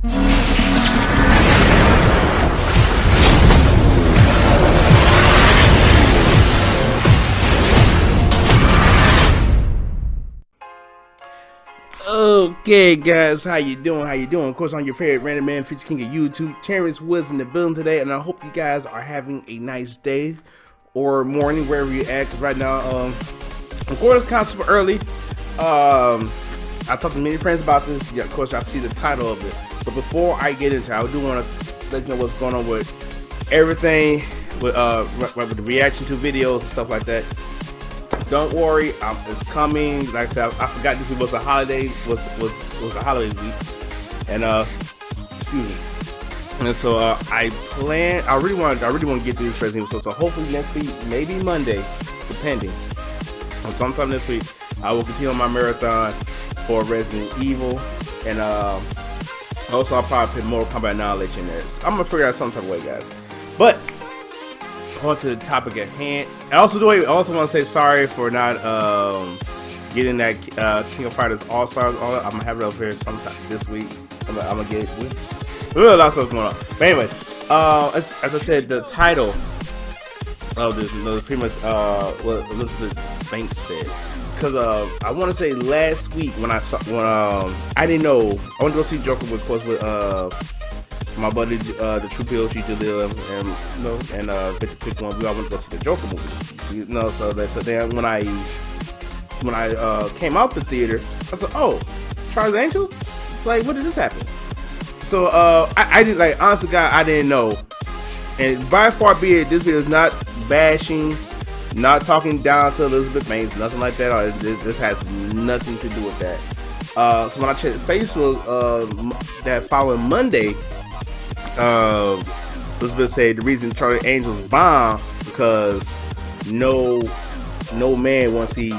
Okay, guys, how you doing? Of course, I'm your favorite random man, Future King of YouTube, Terrence Woods in the building today, and I hope you guys are having a nice day or morning wherever you're at. Cause right now, of course, kind of super early. I talked to many friends about this. Yeah, of course, I see the title of it. But before I get into it, I do want to let you know what's going on with everything with the reaction to videos and stuff like that. Don't worry, it's coming. Like I said, I forgot this week was a holiday, was a holiday week, and excuse me. And so I really want to get through this Resident Evil. So hopefully next week, maybe Monday, depending. And sometime this week, I will continue on my marathon for Resident Evil, and also I'll probably put Mortal Kombat knowledge in there. So I'm gonna figure out some type of way, guys. But on to the topic at hand. I also want to say sorry for not getting that King of Fighters All Stars. I'm gonna have it over here sometime this week. I'm gonna get this. There's a lot of stuff going on. But anyways, as I said, the title of this is pretty much what Elizabeth Banks said. Because I want to say last week when I didn't know, I went to go see Joker with my buddy, the True POG Jalil, and Victor Pick One. We all went to go see the Joker movie. So then when I came out the theater, I said, "Oh, Charlie's Angels? Like, when did this happen?" So I didn't, like, honest to God, I didn't know. And by far be it, this video is not bashing, not talking down to Elizabeth Banks, nothing like that. This has nothing to do with that. So when I checked Facebook that following Monday, Elizabeth said the reason Charlie Angels bomb because no man wants to see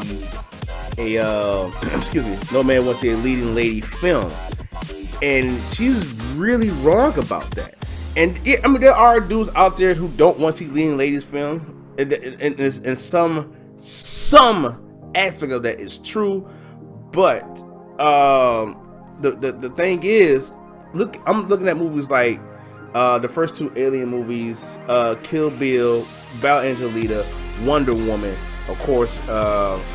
no man wants to see a leading lady film, and she's really wrong about that. And I mean, there are dudes out there who don't want to see leading ladies film, and some aspect of that is true, but the thing is, I'm looking at movies like the first two Alien movies, Kill Bill, Val Angelita, Wonder Woman, of course,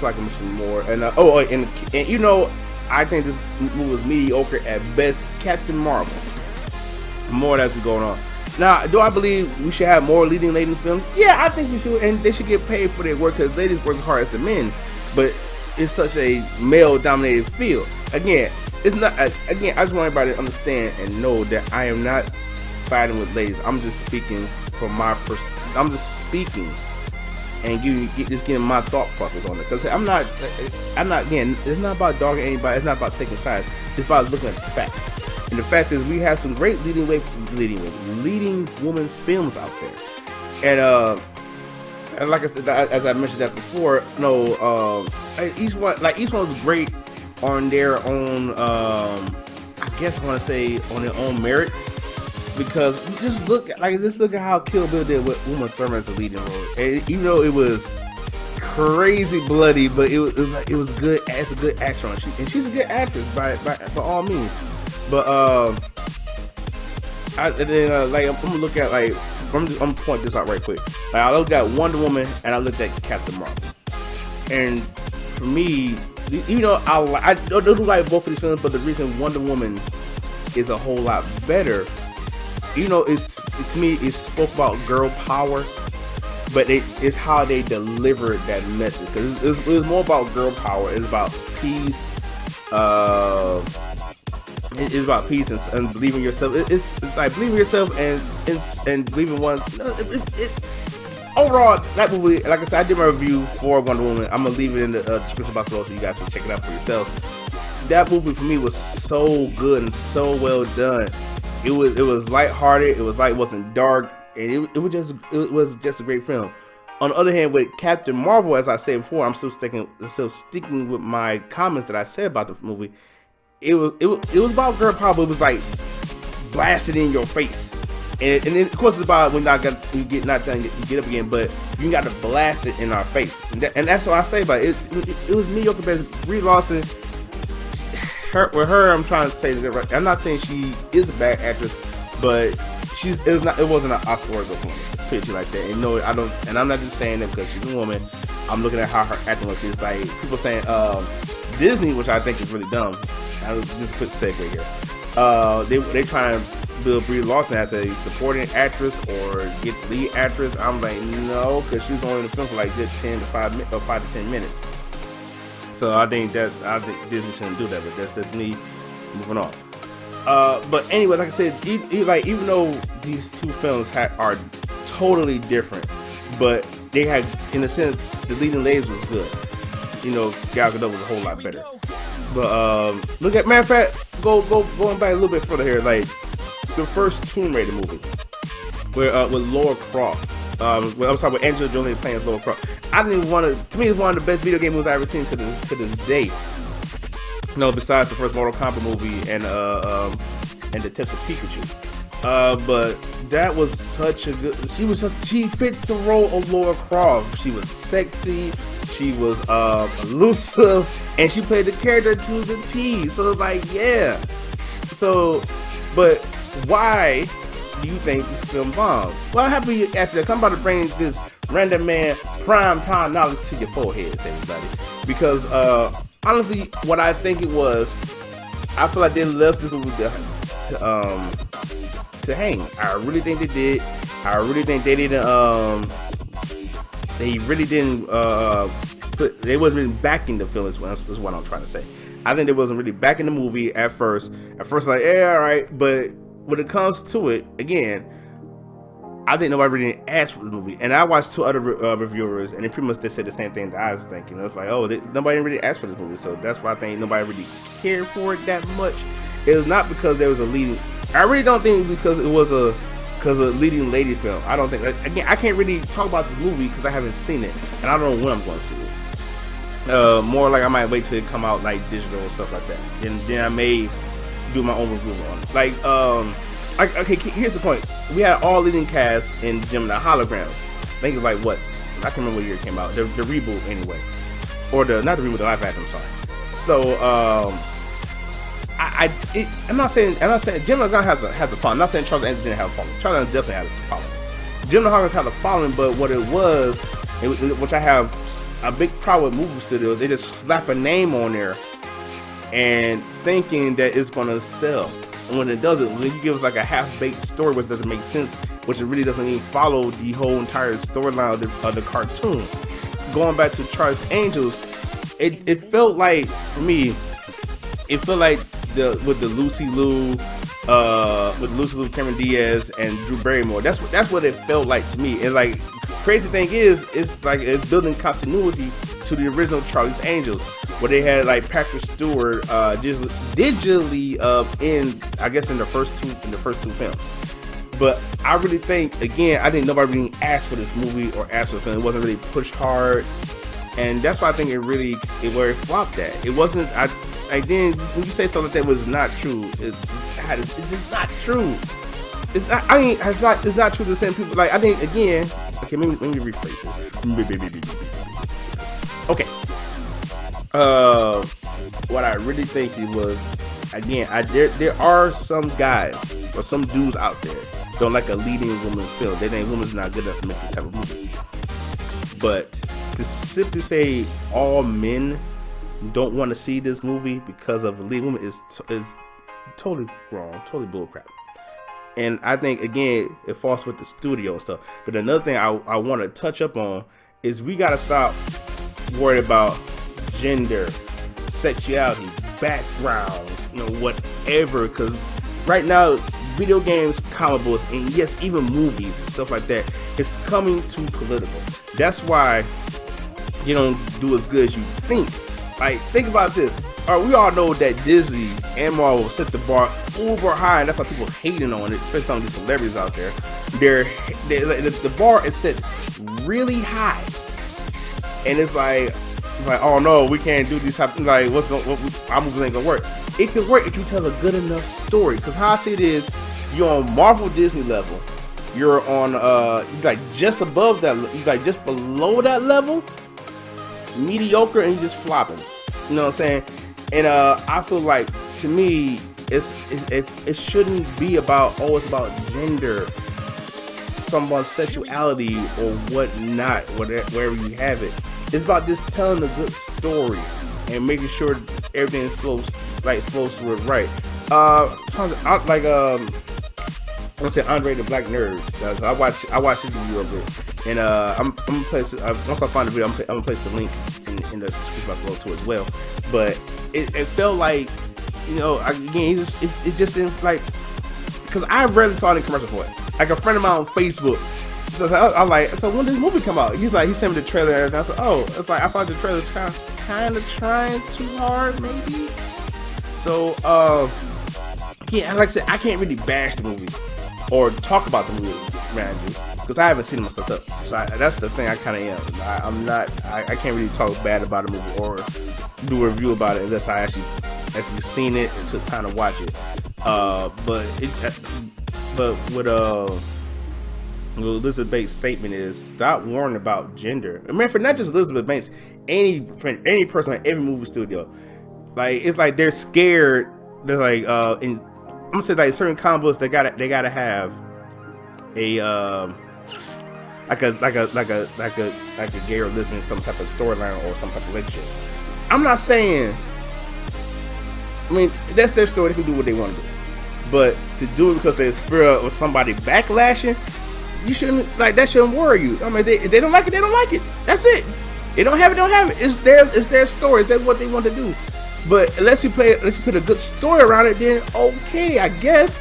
like I mentioned more, and and you know, I think this movie was mediocre at best. Captain Marvel, more that's going on. Now, do I believe we should have more leading lady films? Yeah, I think we should, and they should get paid for their work because ladies work hard as the men, but it's such a male-dominated field. Again, it's not. Again, I just want everybody to understand and know that I am not siding with ladies. I'm just speaking from my I'm just speaking and getting my thought process on it. Because I'm not. Again, it's not about dogging anybody. It's not about taking sides. It's about looking at the facts. And the fact is, we have some great leading woman films out there. And like I said, as I mentioned that before, each one's great on their own. I guess I want to say on their own merits, because just look at how Kill Bill did with Uma Thurman as a leading role. And even though it was crazy bloody, but it was good as a good actor, and she's a good actress by all means. But I'm gonna look at, like, I'm gonna point this out right quick. Like, I looked at Wonder Woman and I looked at Captain Marvel, and for me, you know, I do like both of these films, but the reason Wonder Woman is a whole lot better, you know, to me, it spoke about girl power, but it's how they delivered that message, because it was more about girl power. It's about peace. It's about peace and believing yourself. It's like believing yourself and believing one. Overall, that movie, like I said, I did my review for Wonder Woman. I'm gonna leave it in the description box below so you guys can check it out for yourselves. That movie for me was so good and so well done. It was lighthearted. It wasn't dark, and it was just a great film. On the other hand, with Captain Marvel, as I said before, I'm still sticking with my comments that I said about the movie. It was about girl power, but it was like blasted in your face, and then, of course, it's about when you get knocked down, you get up again, but you got to blast it in our face, and that's what I say about it. It was mediocre, but Brie Larson, her, I'm trying to say that right. I'm not saying she is a bad actress, but it wasn't an Oscar-worthy performance, picture like that. And no, I don't, and I'm not just saying that because she's a woman. I'm looking at how her acting was. It's like people saying Disney, which I think is really dumb. I was just put segue here. They try and build Brie Larson as a supporting actress or get lead actress. I'm like, no, because she was only in the film for like just 5 to 10 minutes. So I think Disney shouldn't do that, but that's just me moving on. But anyway, like I said, even though these two films are totally different, but they had, in a sense, the leading ladies was good. You know, Gal Gadot was a whole lot better. But look at, matter of fact, going back a little bit further here, like the first Tomb Raider movie, where with Lara Croft. I was talking about Angelina Jolie playing Lara Croft. I didn't even want to. To me, it's one of the best video game movies I've ever seen to this day. You know, besides the first Mortal Kombat movie and Detective Pikachu. But that was such a good. She fit the role of Lara Croft. She was sexy. She was elusive, and she played the character to the T. So it's like, yeah. So, but why do you think this film bombed? Well, I'm happy you asked that. I'm about to bring this random man prime time knowledge to your foreheads, everybody. Because honestly, what I think it was, I feel like they left this movie to hang. I really think they did. I really think they didn't. They really didn't. They wasn't really backing the film. Is what I'm trying to say. I think they wasn't really backing the movie at first. At first, like, yeah, all right, but when it comes to it, again, I think nobody really asked for the movie. And I watched two other reviewers, and they pretty much they said the same thing that I was thinking. It's like, oh, nobody really asked for this movie, so that's why I think nobody really cared for it that much. It was not because there was a leading. I really don't think because it was a leading lady film. I don't think. Again, I can't really talk about this movie because I haven't seen it, and I don't know when I'm going to see it. More like I might wait till it come out like digital and stuff like that. Then I may do my own review on it. Like, okay, here's the point. We had all leading cast in Gemini Holograms. I think it's like what? I can't remember what year it came out. The reboot anyway, or not the reboot, the live action. I'm sorry. So I'm not saying Gemini has a following. I'm not saying Charles Anthony didn't have a following. Charles Anthony definitely had a following. Gemini Holograms had a following, but what it was, which I have a big problem with movie studios, they just slap a name on there and thinking that it's gonna sell. And when it doesn't, when you give us like a half-baked story which doesn't make sense, which it really doesn't even follow the whole entire storyline of the cartoon. Going back to Charlie's Angels, it felt like, for me, it felt like with Lucy Liu, Cameron Diaz, and Drew Barrymore. That's what it felt like to me. It's like, crazy thing is, it's like it's building continuity to the original Charlie's Angels, where they had like Patrick Stewart digitally in the first two films. But I really think, again, I think nobody really asked for this movie or asked for the film. It wasn't really pushed hard, and that's why I think where it flopped at. It wasn't. Then when you say something like that was not true, it's just not true. It's not. I mean, it's not true to send people. Like, I think, again. Okay, let me rephrase this. Okay. What I really think it was, again, there are some guys or some dudes out there don't like a leading woman film. They think women's not good enough to make this type of movie. But to simply say all men don't want to see this movie because of a leading woman is totally wrong, totally bullcrap. And I think, again, it falls with the studio and stuff. But another thing I want to touch up on is we got to stop worried about gender, sexuality, background, whatever. Because right now, video games, comic books, and yes, even movies and stuff like that is coming too political. That's why you don't do as good as you think. Like, think about this. We all know that Disney and Marvel set the bar uber high, and that's why people hating on it, especially some of these celebrities out there. The bar is set really high, and it's like, oh no, we can't do these type. Like, our movies ain't gonna work. It can work if you tell a good enough story. Because how I see it is, you're on Marvel Disney level. You're on like just above that. Like just below that level, mediocre, and you're just flopping. You know what I'm saying? And I feel like to me, it shouldn't be about, oh, it's about gender, someone's sexuality or whatnot, wherever you have it. It's about just telling a good story and making sure everything flows through it right. I'm gonna say Andre the Black Nerd. I watched his review of it, and I'm gonna place once I find the video, I'm gonna place the link in the description below too as well. But it felt like, again, it just didn't like, because I rarely saw any commercial for it. Like a friend of mine on Facebook, so I'm like, so when did this movie come out? He sent me the trailer, and I said, oh, it's like I thought the trailer was kind of trying too hard, maybe. So yeah, like I said, I can't really bash the movie or talk about the movie, man, because I haven't seen it myself. So that's the thing I kind of am. I can't really talk bad about a movie or do a review about it unless I actually seen it and took time to watch it. But what Elizabeth Banks' statement is, stop worrying about gender. I mean, for not just Elizabeth Banks, any person in every movie studio, like, it's like they're scared. They're like, I'm gonna say, like, certain comic books, they gotta have a like a gay or lesbian, some type of storyline or some type of relationship. I'm not saying, I mean, that's their story, they can do what they want to do, but to do it because there's fear of somebody backlashing, you shouldn't, like, that shouldn't worry you. I mean, they don't like it, they don't like it. That's it. They don't have it. It's their story. That's what they want to do. But unless you put a good story around it, then okay, I guess.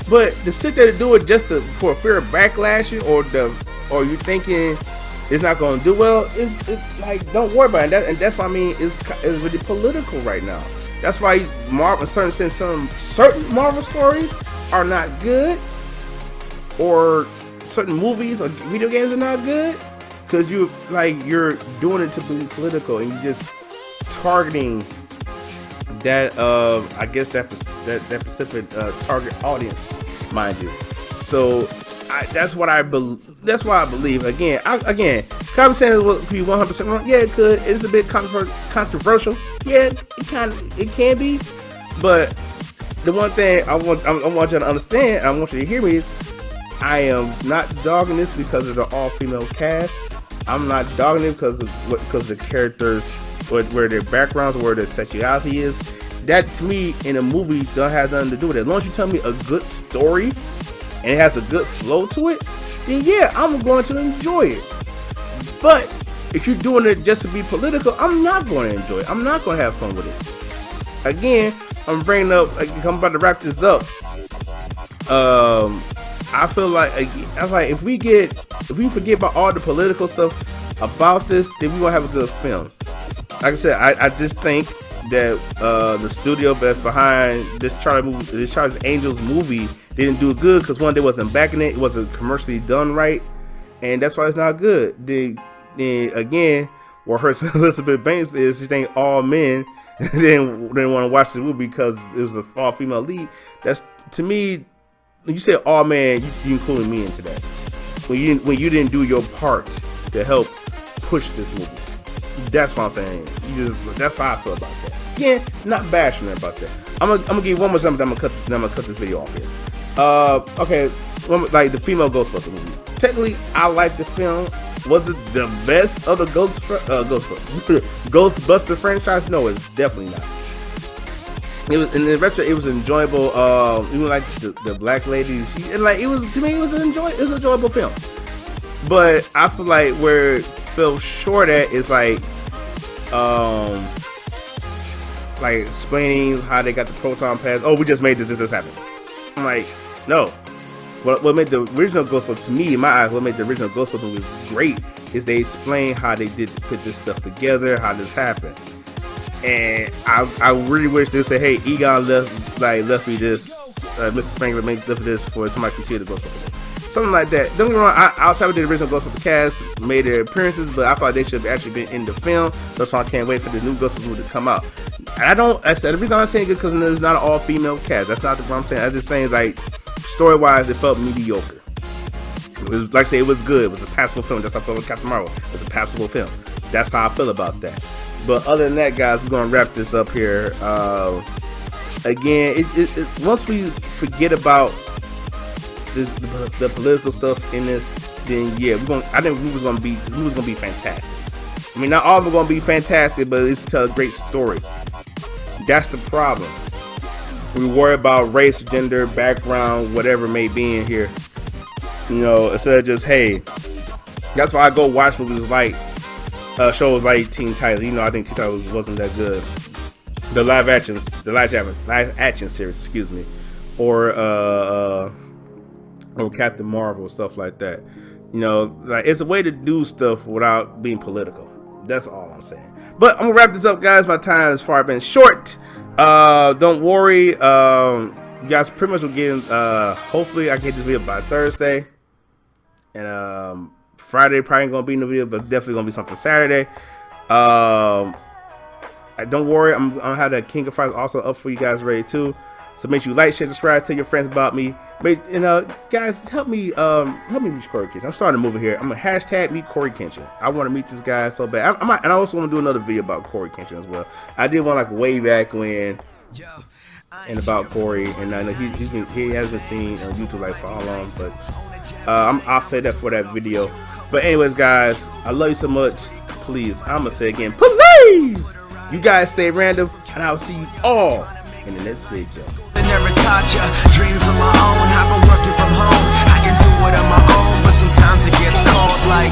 But to sit there to do it just for fear of backlashing, or you thinking it's not going to do well, it's like, don't worry about it. And that's why I mean it's really political right now. That's why Marvel, in certain Marvel stories are not good, or certain movies or video games are not good, because you're doing it to be political, and you're just targeting that I guess that specific target audience, mind you. So that's what I believe. That's why I believe. Again, common sense will be 100% wrong. Yeah, it could. It's a bit controversial. Yeah, it can be. But the one thing I want you to understand, I want you to hear me, is I am not dogging this because of the all-female cast. I'm not dogging it because the characters, where their backgrounds, where their sexuality is. That, to me, in a movie, don't have nothing to do with it. As long as you tell me a good story and it has a good flow to it, then yeah, I'm going to enjoy it. But if you're doing it just to be political, I'm not going to enjoy it. I'm not going to have fun with it. Again, I'm about to wrap this up. I feel like, if we forget about all the political stuff about this, then we won't have a good film. Like I said, I just think that the studio that's behind this Charlie's Angels movie didn't do it good, because one, they wasn't backing it. It wasn't commercially done right, and that's why it's not good. Then again, what hurts Elizabeth Banks is she ain't all men. Didn't want to watch the movie because it was an all female lead. That's, to me, when you say all man, you including me into that. When you didn't do your part to help push this movie. That's what I'm saying. That's how I feel about that. Again, not bashing her about that. I'm gonna give you one more example. I'm gonna cut this video off here. Okay, like the female Ghostbuster movie. Technically, I like the film. Was it the best of the Ghostbuster franchise? No, it's definitely not. It was, in the retro, it was enjoyable. Even like the black ladies, it was, to me, it was an enjoyable film. But I feel like where it fell short at is like explaining how they got the proton pads. Oh, we just made this happen. I'm like, no. What made the original Ghostbusters, to me, in my eyes, what made the original Ghostbusters movie great is they explain how they did put this stuff together, how this happened. And I really wish they would say, hey, Egon left me this, Mr. Spangler left me this for somebody to continue the Ghostbusters. Something like that. Don't get me wrong, outside of the original Ghostbusters cast made their appearances, but I thought they should have actually been in the film. That's why I can't wait for the new Ghostbusters movie to come out. And the reason I'm saying it because it's not an all-female cast. That's not what I'm saying. I'm just saying, like, story-wise, it felt mediocre. It was, like I say, it was good. It was a passable film. That's how I feel with Captain Marvel. It was a passable film. That's how I feel about that. But other than that, guys, we're going to wrap this up here. again, once we forget about the political stuff in this, then yeah, I think we was gonna be fantastic. I mean, not all of them gonna be fantastic, but it's tell a great story. That's the problem. We worry about race, gender, background, whatever it may be in here. You know, instead of just, hey, that's why I go watch movies like shows like Teen Titans. You know, I think Teen Titans wasn't that good. The live action series, excuse me, or Captain Marvel, stuff like that. You know, like, it's a way to do stuff without being political. That's all I'm saying. But I'm gonna wrap this up, guys. My time has far been short. Don't worry. You guys pretty much will get. Hopefully, I can get this video by Thursday, and Friday probably ain't gonna be in the video, but definitely gonna be something Saturday. Don't worry. I'm gonna have that King of Fighters also up for you guys ready too. So make sure you like, share, subscribe, tell your friends about me. Guys, help me reach Corey Kenshin. I'm starting to move it here. I'm gonna hashtag meet Corey Kenshin. I want to meet this guy so bad. And I also want to do another video about Corey Kenshin as well. I did one like way back when, and about Corey, and I know he hasn't been seen on YouTube like for how long, but I'll say that for that video. But anyways, guys, I love you so much. Please, I'm gonna say again, please. You guys stay random, and I'll see you all in the next video. I never taught ya dreams of my own. I've been working from home. I can do it on my own, but sometimes it gets cold like